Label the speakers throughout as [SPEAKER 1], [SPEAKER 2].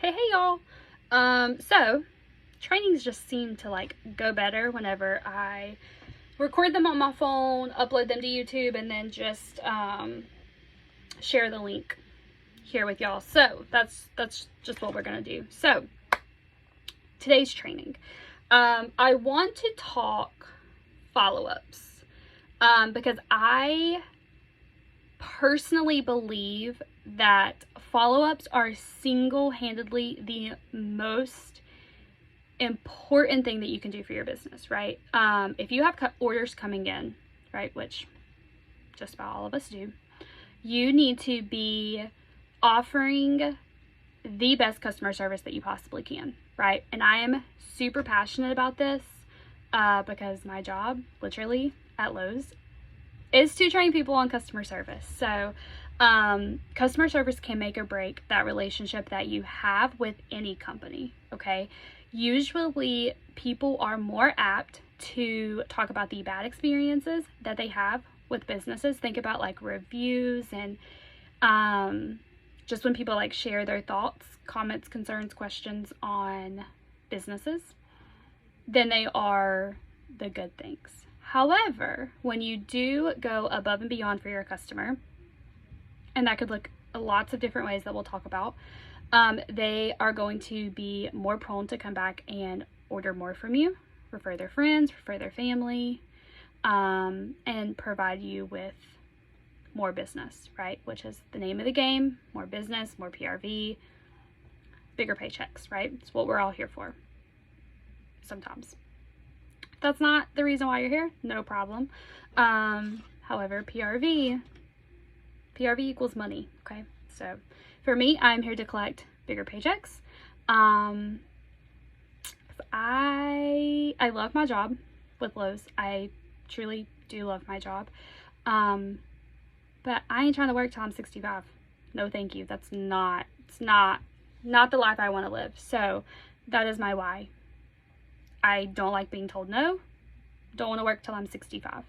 [SPEAKER 1] Hey y'all. So trainings just seem to like go better whenever I record them on my phone, upload them to YouTube, and then just share the link here with y'all. So that's just what we're gonna do. So today's training, I want to talk follow-ups because I personally believe that follow-ups are single-handedly the most important thing that you can do for your business, right? If you have orders coming in, right, which just about all of us do, you need to be offering the best customer service that you possibly can, right? And I am super passionate about this because my job, literally, at Lowe's is to train people on customer service. So customer service can make or break that relationship that you have with any company, okay? Usually people are more apt to talk about the bad experiences that they have with businesses. Think about like reviews and just when people like share their thoughts, comments, concerns, questions on businesses, than they are the good things. However, when you do go above and beyond for your customer, and that could look lots of different ways that we'll talk about, they are going to be more prone to come back and order more from you, refer their friends, refer their family, and provide you with more business, right? Which is the name of the game: more business, more PRV, bigger paychecks, right? It's what we're all here for sometimes. If that's not the reason why you're here, no problem. However, PRV equals money, okay? So for me, I'm here to collect bigger paychecks. I love my job with Lowe's. I truly do love my job. But I ain't trying to work till I'm 65. No, thank you. It's not the life I want to live. So that is my why. I don't like being told no. Don't want to work till I'm 65.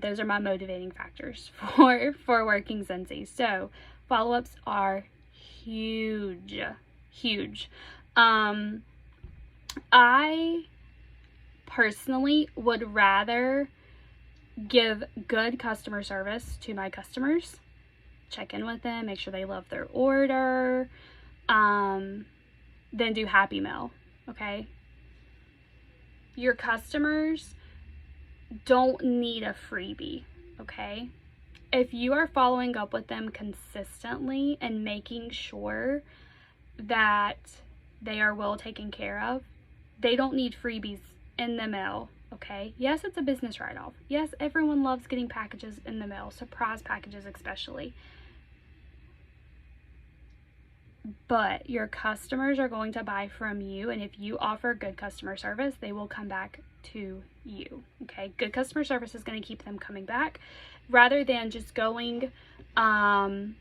[SPEAKER 1] Those are my motivating factors for working Scentsy. So follow-ups are huge. I personally would rather give good customer service to my customers, check in with them, make sure they love their order, than do Happy Mail, okay? Your customers don't need a freebie, okay? If you are following up with them consistently and making sure that they are well taken care of, they don't need freebies in the mail, okay? Yes, it's a business write-off. Yes, everyone loves getting packages in the mail, surprise packages especially. But your customers are going to buy from you, and if you offer good customer service, they will come back to you, okay? Good customer service is going to keep them coming back rather than just going online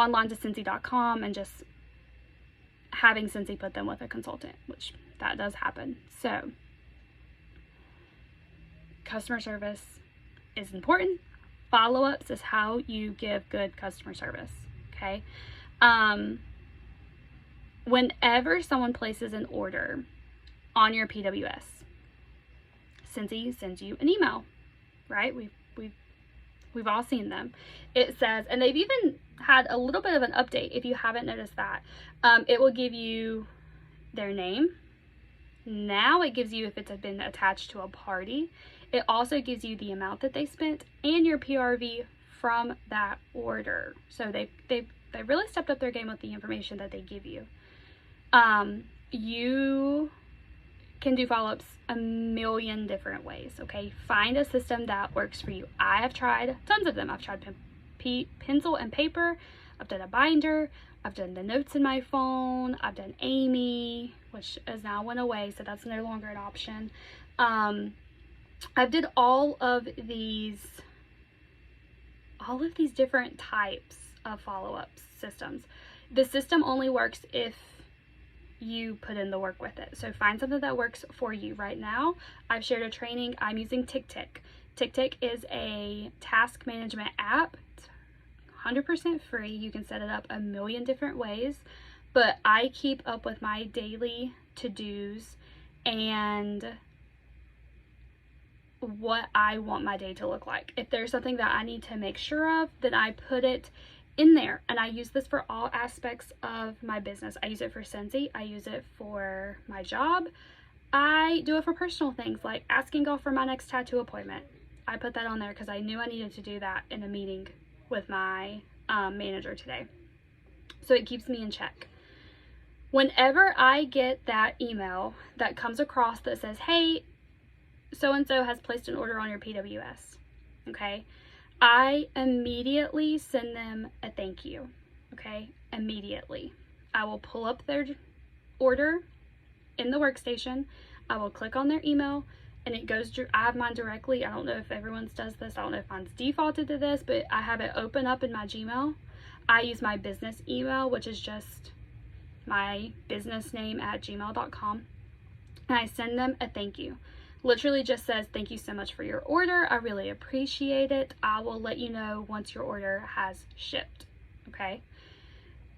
[SPEAKER 1] to Scentsy.com and just having Scentsy put them with a consultant, which that does happen. So customer service is important. Follow-ups is how you give good customer service, okay? Whenever someone places an order on your PWS, Scentsy sends you an email, right? We've all seen them. It says, and they've even had a little bit of an update if you haven't noticed that. It will give you their name. Now it gives you if it's been attached to a party. It also gives you the amount that they spent and your PRV from that order. So they really stepped up their game with the information that they give you. You can do follow-ups a million different ways, okay? Find a system that works for you. I have tried tons of them. I've tried pencil and paper. I've done a binder. I've done the notes in my phone. I've done Amy, which has now went away, so that's no longer an option. I've did all of these different types of follow-up systems. The system only works if you put in the work with it. So find something that works for you. Right now, I've shared a training. I'm using TickTick. TickTick is a task management app. It's 100% free. You can set it up a million different ways. but I keep up with my daily to-dos and what I want my day to look like. If there's something that I need to make sure of, then I put it in there. And I use this for all aspects of my business. I use it for Scentsy. I use it for my job. I do it for personal things like asking Golf for my next tattoo appointment. I put that on there because I knew I needed to do that in a meeting with my manager today. So it keeps me in check. Whenever I get that email that comes across that says, hey, so-and-so has placed an order on your PWS, okay, I immediately send them a thank you, okay, immediately. I will pull up their order in the workstation. I will click on their email, and it goes, I have mine directly. I don't know if everyone's does this. I don't know if mine's defaulted to this, but I have it open up in my Gmail. I use my business email, which is just my business name at gmail.com, and I send them a thank you. Literally just says, thank you so much for your order. I really appreciate it. I will let you know once your order has shipped, okay?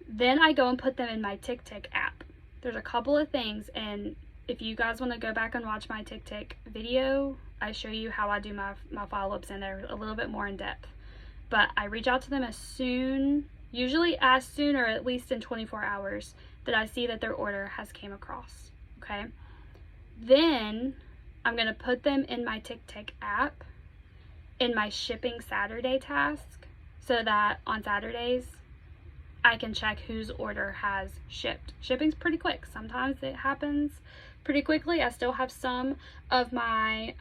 [SPEAKER 1] Then I go and put them in my TickTick app. There's a couple of things, and if you guys want to go back and watch my TickTick video, I show you how I do my follow-ups in there a little bit more in depth. But I reach out to them usually as soon or at least in 24 hours that I see that their order has came across, okay? Then I'm going to put them in my TickTick app in my shipping Saturday task so that on Saturdays I can check whose order has shipped. Shipping's pretty quick. Sometimes it happens pretty quickly. I still have some of my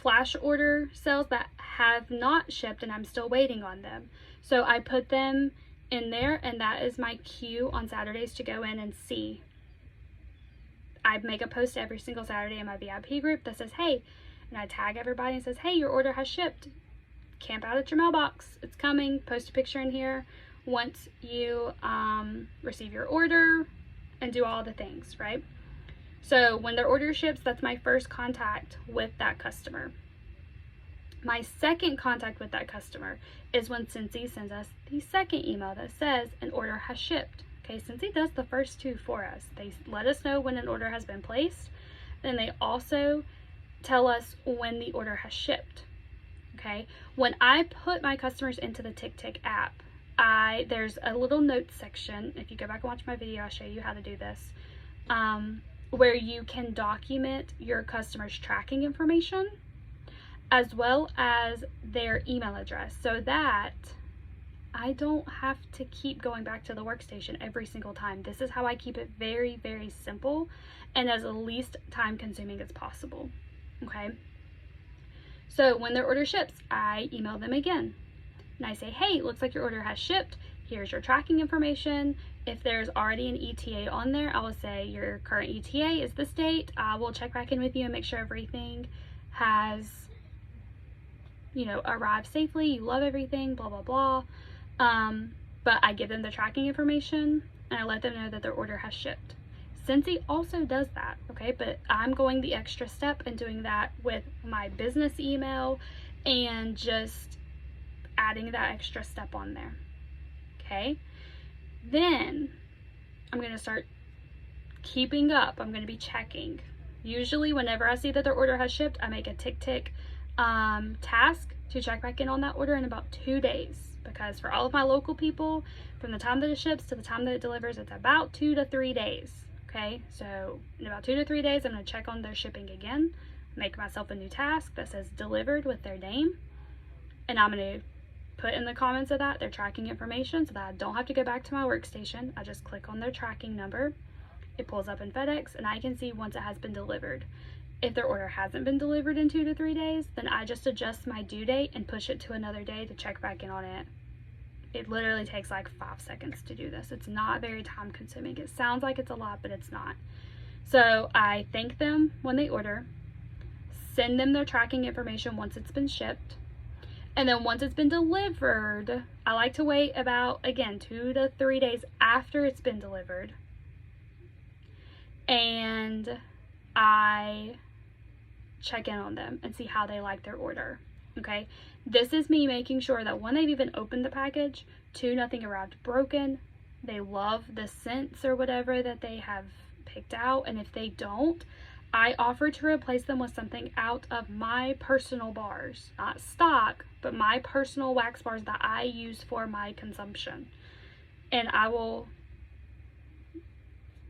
[SPEAKER 1] flash order sales that have not shipped and I'm still waiting on them. So I put them in there, and that is my queue on Saturdays to go in and see. I make a post every single Saturday in my VIP group that says, hey, and I tag everybody and says, hey, your order has shipped. Camp out at your mailbox. It's coming. Post a picture in here once you receive your order and do all the things, right? So when their order ships, that's my first contact with that customer. My second contact with that customer is when Scentsy sends us the second email that says an order has shipped. Okay, Scentsy does the first two for us. They let us know when an order has been placed, then they also tell us when the order has shipped. Okay, when I put my customers into the TickTick app, there's a little notes section. If you go back and watch my video, I'll show you how to do this, where you can document your customers' tracking information as well as their email address, so that I don't have to keep going back to the workstation every single time. This is how I keep it very, very simple and as least time consuming as possible, okay? So when their order ships, I email them again and I say, hey, looks like your order has shipped. Here's your tracking information. If there's already an ETA on there, I will say your current ETA is this date. I will check back in with you and make sure everything has, arrived safely. You love everything, blah, blah, blah. But I give them the tracking information and I let them know that their order has shipped. Scentsy also does that, okay? But I'm going the extra step and doing that with my business email and just adding that extra step on there, okay? Then I'm going to start keeping up. I'm going to be checking. Usually whenever I see that their order has shipped, I make a TickTick task to check back in on that order in about 2 days, because for all of my local people, from the time that it ships to the time that it delivers, it's about 2 to 3 days. Okay, so in about 2 to 3 days, I'm going to check on their shipping again, make myself a new task that says delivered with their name, and I'm going to put in the comments of that their tracking information so that I don't have to go back to my workstation. I just click on their tracking number, it pulls up in FedEx, and I can see once it has been delivered. If their order hasn't been delivered in 2 to 3 days, then I just adjust my due date and push it to another day to check back in on it. It literally takes like 5 seconds to do this. It's not very time consuming. It sounds like it's a lot, but it's not. So I thank them when they order, send them their tracking information once it's been shipped, and then once it's been delivered, I like to wait about, again, 2 to 3 days after it's been delivered, and I check in on them and see how they like their order. Okay, this is me making sure that 1, they've even opened the package, 2, nothing arrived broken, they love the scents or whatever that they have picked out, and if they don't, I offer to replace them with something out of my personal bars, not stock, but my personal wax bars that I use for my consumption. And I will,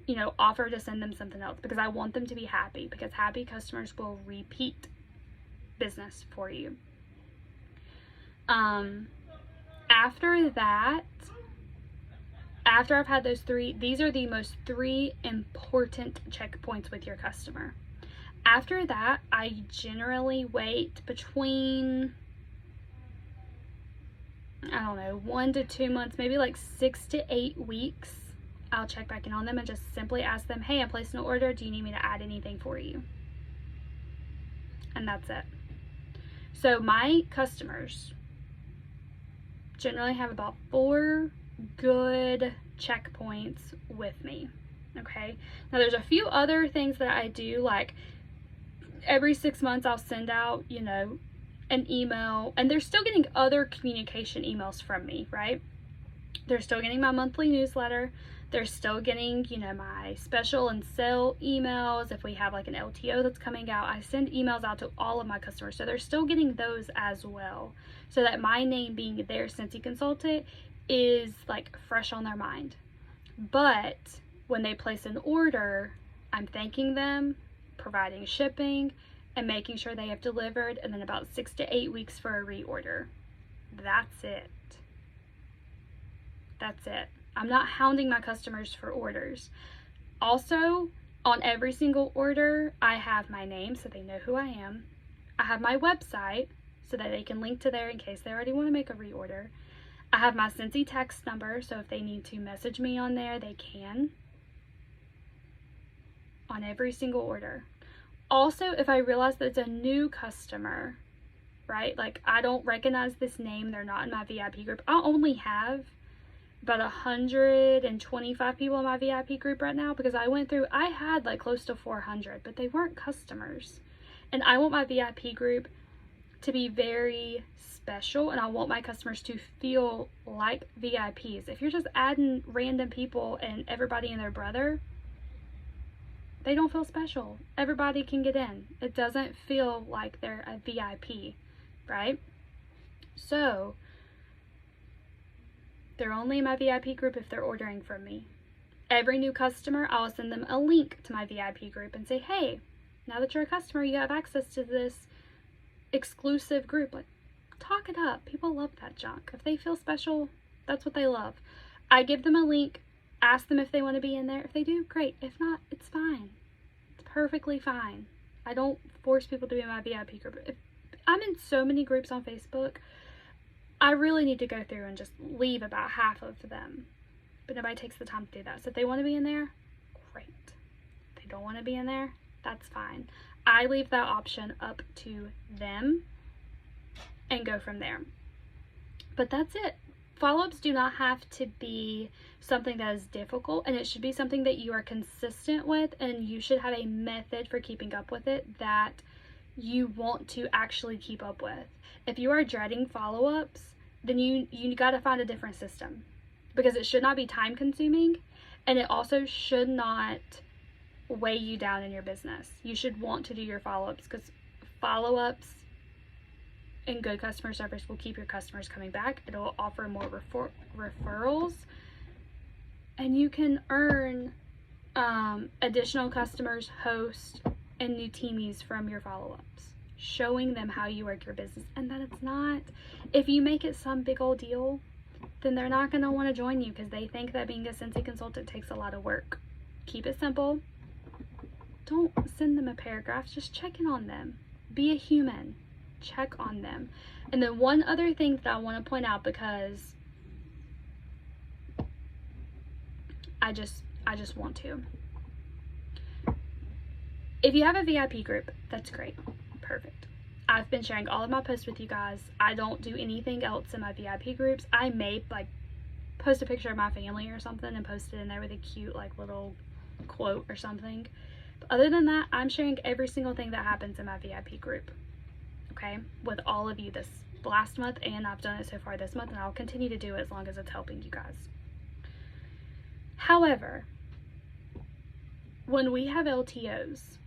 [SPEAKER 1] you know, offer to send them something else because I want them to be happy, because happy customers will repeat business for you. After that, after I've had those three, these are the most three important checkpoints with your customer. After that, I generally wait between, I don't know, 1 to 2 months, maybe like 6 to 8 weeks. I'll check back in on them and just simply ask them, hey, I'm placing an order. Do you need me to add anything for you? And that's it. So my customers generally have about 4 good checkpoints with me. Okay, now there's a few other things that I do, like every 6 months I'll send out, you know, an email, and they're still getting other communication emails from me, right? They're still getting my monthly newsletter. They're still getting, you know, my special and sale emails. If we have like an LTO that's coming out, I send emails out to all of my customers. So they're still getting those as well, so that my name being their Scentsy consultant is like fresh on their mind. But when they place an order, I'm thanking them, providing shipping, and making sure they have delivered, and then about 6 to 8 weeks for a reorder. That's it. That's it. I'm not hounding my customers for orders. Also, on every single order, I have my name so they know who I am. I have my website so that they can link to there in case they already want to make a reorder. I have my Scentsy text number, so if they need to message me on there, they can. On every single order. Also, if I realize that it's a new customer, right? Like, I don't recognize this name, they're not in my VIP group. I only have about 125 people in my VIP group right now, because I had like close to 400, but they weren't customers. And I want my VIP group to be very special, and I want my customers to feel like VIPs. If you're just adding random people and everybody and their brother, they don't feel special. Everybody can get in. It doesn't feel like they're a VIP, right? So they're only in my VIP group if they're ordering from me. Every new customer, I'll send them a link to my VIP group and say, hey, now that you're a customer, you have access to this exclusive group. Like, talk it up. People love that junk. If they feel special, that's what they love. I give them a link, ask them if they want to be in there. If they do, great. If not, it's fine. It's perfectly fine. I don't force people to be in my VIP group. If I'm in so many groups on Facebook, I really need to go through and just leave about half of them. But nobody takes the time to do that. So if they want to be in there, great. If they don't want to be in there, that's fine. I leave that option up to them and go from there. But that's it. Follow-ups do not have to be something that is difficult, and it should be something that you are consistent with, and you should have a method for keeping up with it that you want to actually keep up with. If you are dreading follow-ups, then you got to find a different system, because it should not be time consuming, and it also should not weigh you down in your business. You should want to do your follow-ups, because follow-ups and good customer service will keep your customers coming back. It'll offer more referrals, and you can earn additional customers, hosts, and new teamies from your follow-ups, showing them how you work your business, and that it's not, if you make it some big old deal, then they're not going to want to join you, because they think that being a Scentsy consultant takes a lot of work. Keep it simple. Don't send them a paragraph, just check in on them. Be a human. Check on them. And then one other thing that I want to point out, because I just want to. If you have a VIP group, that's great. Perfect. I've been sharing all of my posts with you guys. I don't do anything else in my VIP groups. I may like post a picture of my family or something and post it in there with a cute like little quote or something. But other than that, I'm sharing every single thing that happens in my VIP group. Okay, with all of you this last month, and I've done it so far this month, and I'll continue to do it as long as it's helping you guys. However, when we have LTOs,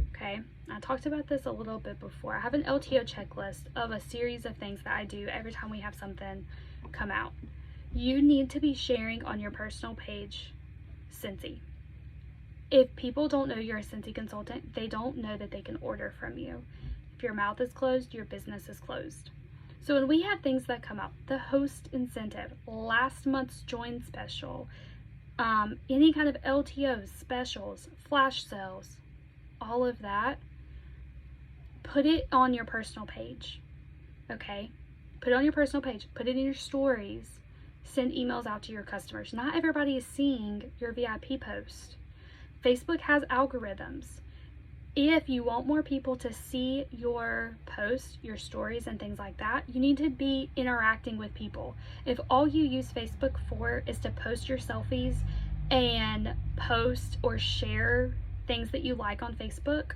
[SPEAKER 1] okay, I talked about this a little bit before. I have an LTO checklist of a series of things that I do every time we have something come out. You need to be sharing on your personal page Scentsy. If people don't know you're a Scentsy consultant, they don't know that they can order from you. If your mouth is closed, your business is closed. So when we have things that come out, the host incentive, last month's join special, any kind of LTOs, specials, flash sales, all of that, put it on your personal page, okay? Put it on your personal page, put it in your stories, send emails out to your customers. Not everybody is seeing your VIP post. Facebook has algorithms. If you want more people to see your posts, your stories, and things like that, you need to be interacting with people. If all you use Facebook for is to post your selfies and post or share things that you like on Facebook,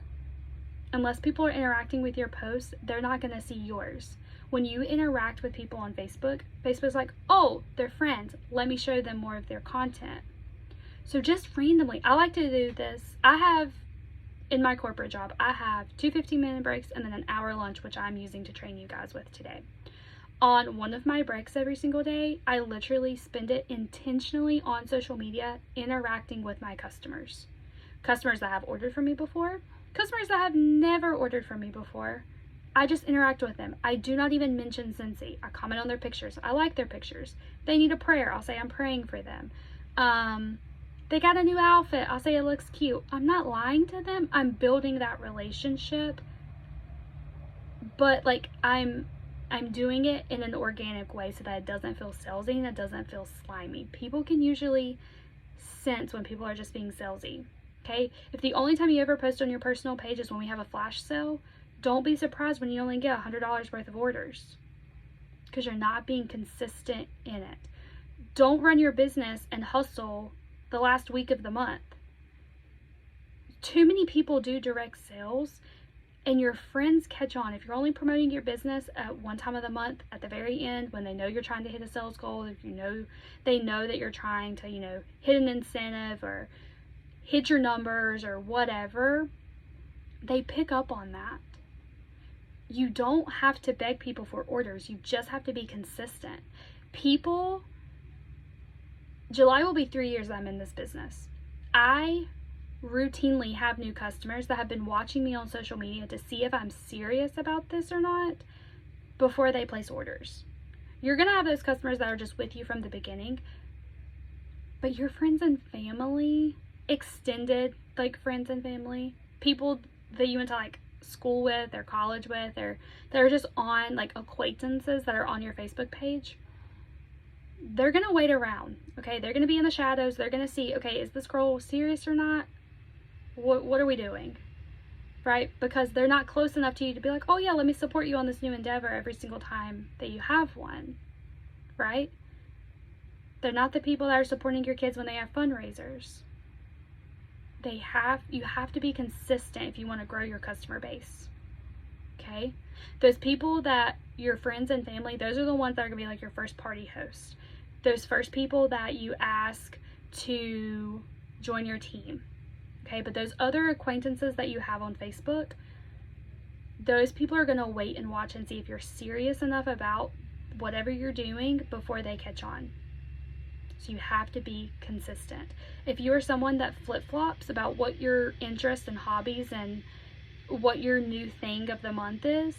[SPEAKER 1] unless people are interacting with your posts, they're not going to see yours. When you interact with people on Facebook, Facebook's like, oh, they're friends. Let me show them more of their content. So just randomly, I like to do this. I have, in my corporate job, I have 2 15-minute breaks and then an hour lunch, which I'm using to train you guys with today. On one of my breaks every single day, I literally spend it intentionally on social media interacting with my customers. Customers that have ordered from me before, customers that have never ordered from me before. I just interact with them. I do not even mention Scentsy. I comment on their pictures. I like their pictures. They need a prayer. I'll say I'm praying for them. They got a new outfit. I'll say it looks cute. I'm not lying to them. I'm building that relationship. But like I'm doing it in an organic way so that it doesn't feel salesy and it doesn't feel slimy. People can usually sense when people are just being salesy. Okay? If the only time you ever post on your personal page is when we have a flash sale, don't be surprised when you only get $100 worth of orders, because you're not being consistent in it. Don't run your business and hustle the last week of the month. Too many people do direct sales and your friends catch on. If you're only promoting your business at one time of the month at the very end when they know you're trying to hit a sales goal, if they know that you're trying to, hit an incentive or hit your numbers or whatever, they pick up on that. You don't have to beg people for orders. You just have to be consistent. July will be 3 years I'm in this business. I routinely have new customers that have been watching me on social media to see if I'm serious about this or not before they place orders. You're going to have those customers that are just with you from the beginning, but your friends and family, extended like friends and family, people that you went to like school with or college with, or they're just on like acquaintances that are on your Facebook page, they're gonna wait around. Okay, they're gonna be in the shadows. They're gonna see, okay, is this girl serious or not? What are we doing? Right? Because they're not close enough to you to be like, oh yeah, let me support you on this new endeavor every single time that you have one. Right? They're not the people that are supporting your kids when they have fundraisers. You have to be consistent if you want to grow your customer base. Okay? Those people that your friends and family, those are the ones that are going to be like your first party host. Those first people that you ask to join your team. Okay? But those other acquaintances that you have on Facebook, those people are going to wait and watch and see if you're serious enough about whatever you're doing before they catch on. So you have to be consistent. If you are someone that flip-flops about what your interests and hobbies and what your new thing of the month is,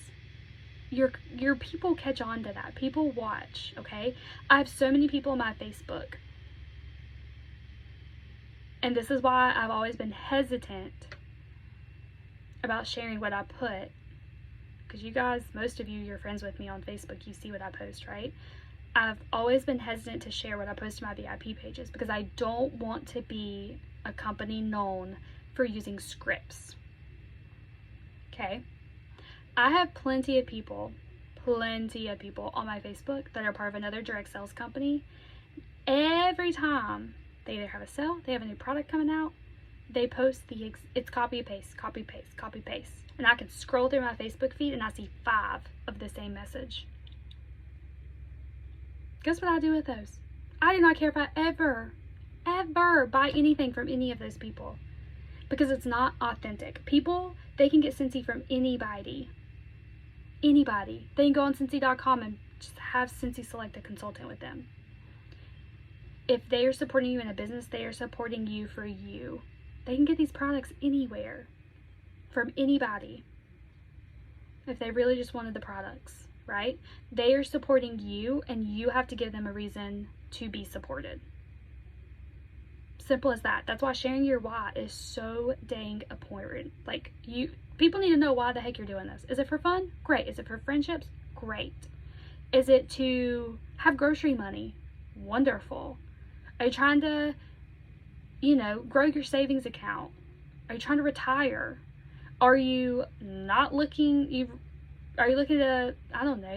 [SPEAKER 1] your people catch on to that. People watch, okay? I have so many people on my Facebook. And this is why I've always been hesitant about sharing what I put. Because you guys, most of you, you're friends with me on Facebook. You see what I post, right? I've always been hesitant to share what I post to my VIP pages because I don't want to be a company known for using scripts. Okay? I have plenty of people on my Facebook that are part of another direct sales company. Every time they either have a sale, they have a new product coming out, they post it's copy paste, copy paste, copy paste. And I can scroll through my Facebook feed and I see 5 of the same message. Guess what I do with those? I do not care if I ever never buy anything from any of those people because it's not authentic. People, they can get Scentsy from anybody. Anybody. They can go on Scentsy.com and just have Scentsy select a consultant with them. If they are supporting you in a business, they are supporting you for you. They can get these products anywhere from anybody if they really just wanted the products, right? They are supporting you, and you have to give them a reason to be supported. Simple as that. That's why sharing your why is so dang important. Like, people need to know why the heck you're doing this. Is it for fun? Great. Is it for friendships? Great. Is it to have grocery money? Wonderful. Are you trying to, grow your savings account? Are you trying to retire? Are you not looking, are you looking to,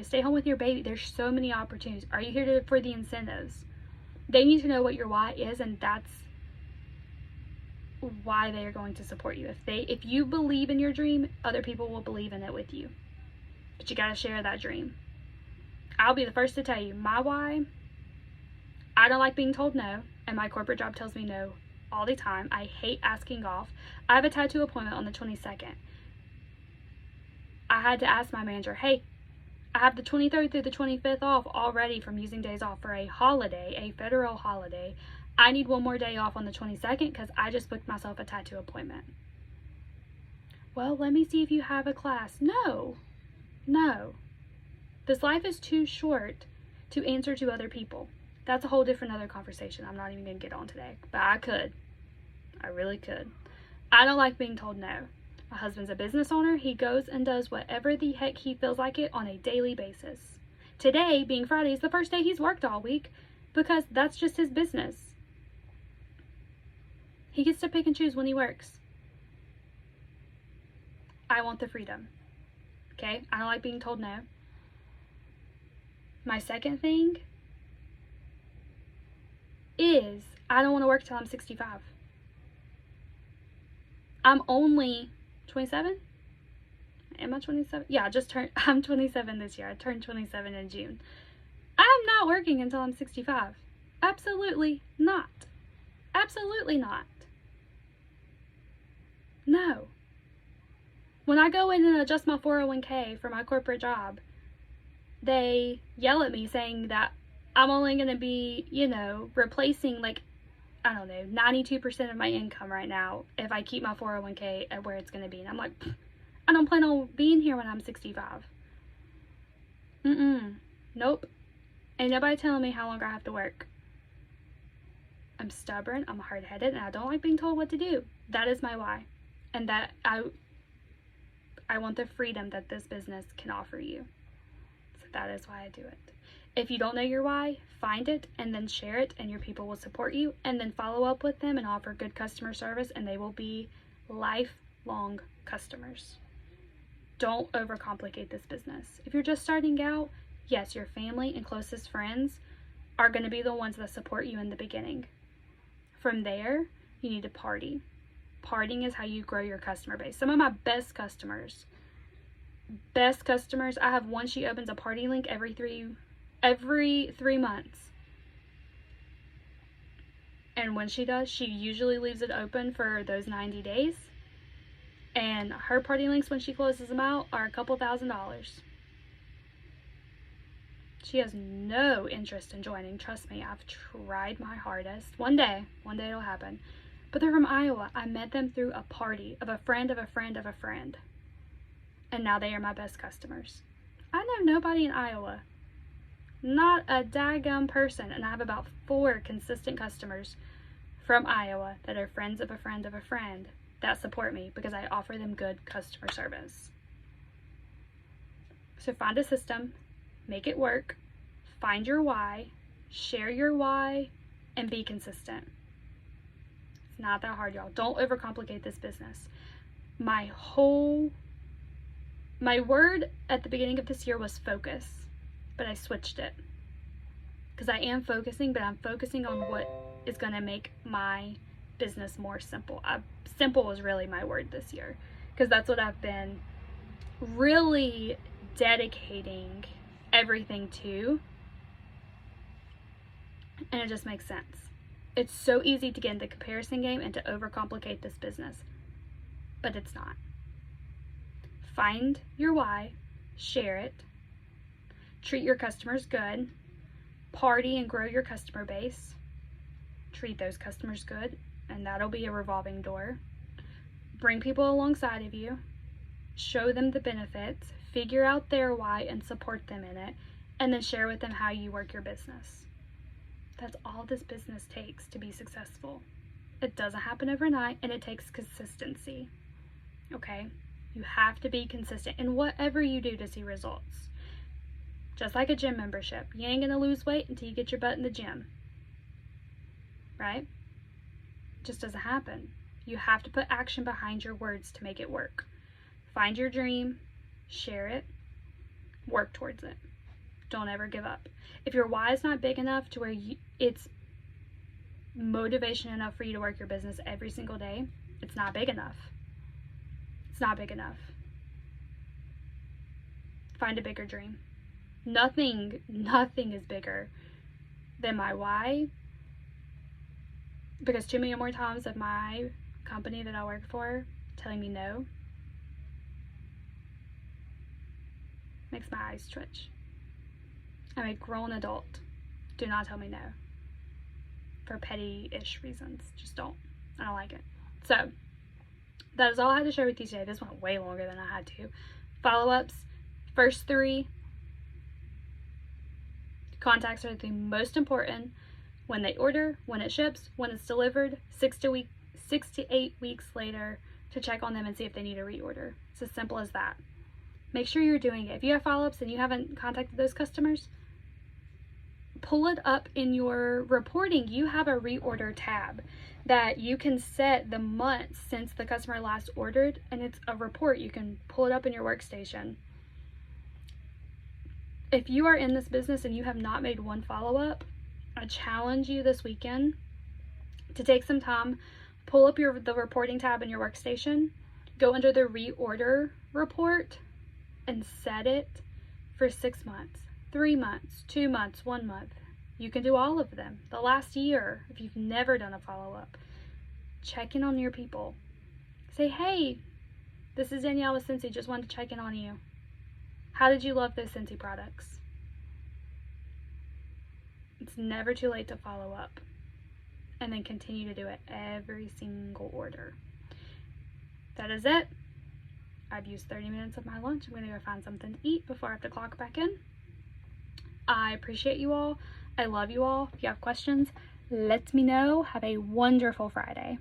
[SPEAKER 1] stay home with your baby? There's so many opportunities. Are you here for the incentives? They need to know what your why is, and that's why they are going to support you. If you believe in your dream, other people will believe in it with you. But you got to share that dream. I'll be the first to tell you, my why, I don't like being told no, and my corporate job tells me no all the time. I hate asking off. I have a tattoo appointment on the 22nd. I had to ask my manager, hey, I have the 23rd through the 25th off already from using days off for a holiday, a federal holiday. I need one more day off on the 22nd because I just booked myself a tattoo appointment. Well, let me see if you have a class. No. This life is too short to answer to other people. That's a whole different other conversation I'm not even going to get on today. But I could. I really could. I don't like being told no. My husband's a business owner. He goes and does whatever the heck he feels like it on a daily basis. Today, being Friday, is the first day he's worked all week because that's just his business. He gets to pick and choose when he works. I want the freedom. Okay? I don't like being told no. My second thing is I don't want to work till I'm 65. I'm only 27? Am I 27? Yeah, I'm 27 this year. I turned 27 in June. I'm not working until I'm 65. Absolutely not. Absolutely not. No. When I go in and adjust my 401k for my corporate job, they yell at me saying that I'm only going to be, replacing 92% of my income right now if I keep my 401k at where it's going to be. And I'm like, I don't plan on being here when I'm 65. Nope. Ain't nobody telling me how long I have to work. I'm stubborn, I'm hard-headed, and I don't like being told what to do. That is my why. And that I want the freedom that this business can offer you. So that is why I do it. If you don't know your why, find it and then share it, and your people will support you, and then follow up with them and offer good customer service, and they will be lifelong customers. Don't overcomplicate this business. If you're just starting out, yes, your family and closest friends are going to be the ones that support you in the beginning. From there, you need to party. Partying is how you grow your customer base. Some of my best customers, I have one, she opens a party link every 3 months. And when she does, she usually leaves it open for those 90 days. And her party links, when she closes them out, are a couple $1,000s. She has no interest in joining. Trust me, I've tried my hardest. One day it'll happen. But they're from Iowa. I met them through a party of a friend of a friend of a friend. And now they are my best customers. I know nobody in Iowa. Not a daggum person. And I have about 4 consistent customers from Iowa that are friends of a friend of a friend that support me because I offer them good customer service. So find a system, make it work, find your why, share your why, and be consistent. It's not that hard, y'all. Don't overcomplicate this business. My word at the beginning of this year was focus, but I switched it. Because I am focusing, but I'm focusing on what is going to make my business more simple. Simple was really my word this year, because that's what I've been really dedicating everything to, and it just makes sense. It's so easy to get into the comparison game and to overcomplicate this business, but it's not. Find your why, share it, treat your customers good, party and grow your customer base, treat those customers good, and that'll be a revolving door. Bring people alongside of you, show them the benefits, figure out their why and support them in it, and then share with them how you work your business. That's all this business takes to be successful. It doesn't happen overnight, and it takes consistency. Okay? You have to be consistent in whatever you do to see results. Just like a gym membership. You ain't gonna lose weight until you get your butt in the gym. Right? It just doesn't happen. You have to put action behind your words to make it work. Find your dream, share it, work towards it. Don't ever give up. If your why is not big enough to where it's motivation enough for you to work your business every single day, it's not big enough. It's not big enough. Find a bigger dream. Nothing is bigger than my why, because too many more times of my company that I work for telling me no makes my eyes twitch. I'm a grown adult. Do not tell me no for petty-ish reasons. Just don't. I don't like it. So that is all I had to share with you today. This went way longer than I had to. Follow-ups, first 3 contacts are the most important. When they order, when it ships, when it's delivered, 6 to 8 weeks later to check on them and see if they need a reorder. It's as simple as that. Make sure you're doing it. If you have follow-ups and you haven't contacted those customers, pull it up in your reporting. You have a reorder tab that you can set the month since the customer last ordered, and it's a report. You can pull it up in your workstation. If you are in this business and you have not made one follow-up, I challenge you this weekend to take some time, pull up the reporting tab in your workstation, go under the reorder report, and set it for 6 months, 3 months, 2 months, 1 month. You can do all of them. The last year, if you've never done a follow-up, check in on your people. Say, hey, this is Danielle with Scentsy. Just wanted to check in on you. How did you love those Scentsy products? It's never too late to follow up. And then continue to do it every single order. That is it. I've used 30 minutes of my lunch. I'm going to go find something to eat before I have to clock back in. I appreciate you all. I love you all. If you have questions, let me know. Have a wonderful Friday.